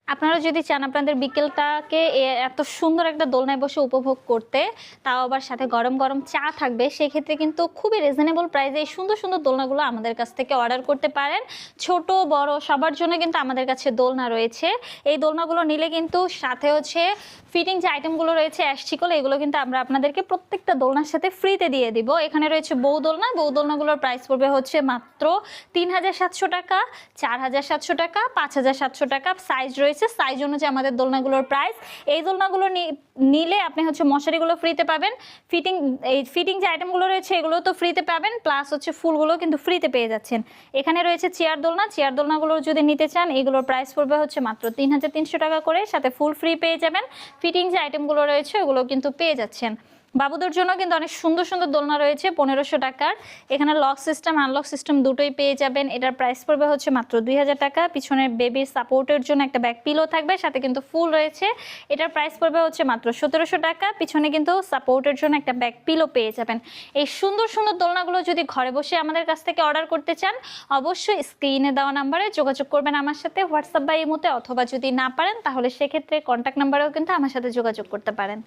আপনারা যদি চান আপনাদের বিকেলটাকে এত সুন্দর একটা দোলনায় বসে উপভোগ করতে, তাও আবার সাথে গরম, গরম চা থাকবে, সেক্ষেত্রে কিন্তু খুবই রিজনেবল প্রাইসে এই সুন্দর, সুন্দর দোলনাগুলো আমাদের কাছ থেকে অর্ডার করতে পারেন। ছোট, বড় সবার জন্য কিন্তু আমাদের কাছে দোলনা রয়েছে। এই দোলনাগুলো নিলে কিন্তু সাথে হচ্ছে ফিটিং যে আইটেমগুলো রয়েছে অ্যাশচিকল, এগুলো কিন্তু আমরা আপনাদেরকে প্রত্যেকটা দোলনার সাথে ফ্রিতে দিয়ে দিব। এখানে রয়েছে বউ দোলনা, বউ দোলনাগুলোর প্রাইস পড়বে হচ্ছে মাত্র ৩,৭০০ টাকা, ৪,৭০০ টাকা, ৫,৭০০ টাকা। সাইজ রয়েছে, সাইজ অনুযায়ী আমাদের দোলনাগুলোর প্রাইস। এই দোলনাগুলো নিলে আপনি হচ্ছে মশারিগুলো ফ্রিতে পাবেন, ফিটিং যে আইটেমগুলো রয়েছে এগুলো তো ফ্রিতে পাবেন, প্লাস হচ্ছে ফুলগুলো কিন্তু ফ্রিতে পেয়ে যাচ্ছেন। এখানে রয়েছে চেয়ার দোলনা, চেয়ার দোলনাগুলো যদি নিতে চান এগুলোর প্রাইস পড়বে হচ্ছে মাত্র ৩,৩০০ টাকা করে, সাথে ফুল ফ্রি পেয়ে যাবেন। ফিটিং যে আইটেমগুলো রয়েছে ওগুলো কিন্তু পেয়ে যাচ্ছেন। বাবুদের জন্য কিন্তু অনেক সুন্দর সুন্দর দোলনা রয়েছে ১৫০০ টাকার। এখানে লক সিস্টেম আনলক সিস্টেম দুটোই পেয়ে যাবেন। এটার প্রাইস পড়বে হচ্ছে মাত্র ২,০০০ টাকা। পিছনে বেবির সাপোর্টের জন্য একটা ব্যাক পিলো থাকবে, সাথে কিন্তু ফুল রয়েছে। এটার প্রাইস পড়বে হচ্ছে মাত্র ১৭০০ টাকা। পিছনে কিন্তু সাপোর্টের জন্য একটা ব্যাক পিলো পেয়ে যাবেন। এই সুন্দর সুন্দর দোলনাগুলো যদি ঘরে বসে আমাদের কাছ থেকে অর্ডার করতে চান, অবশ্যই স্ক্রিনে দেওয়া নাম্বারে যোগাযোগ করবেন আমার সাথে, হোয়াটসঅ্যাপ বা ইমোতে, অথবা যদি না পারেন তাহলে সেক্ষেত্রে কন্ট্যাক্ট নাম্বারেও কিন্তু আমার সাথে যোগাযোগ করতে পারেন।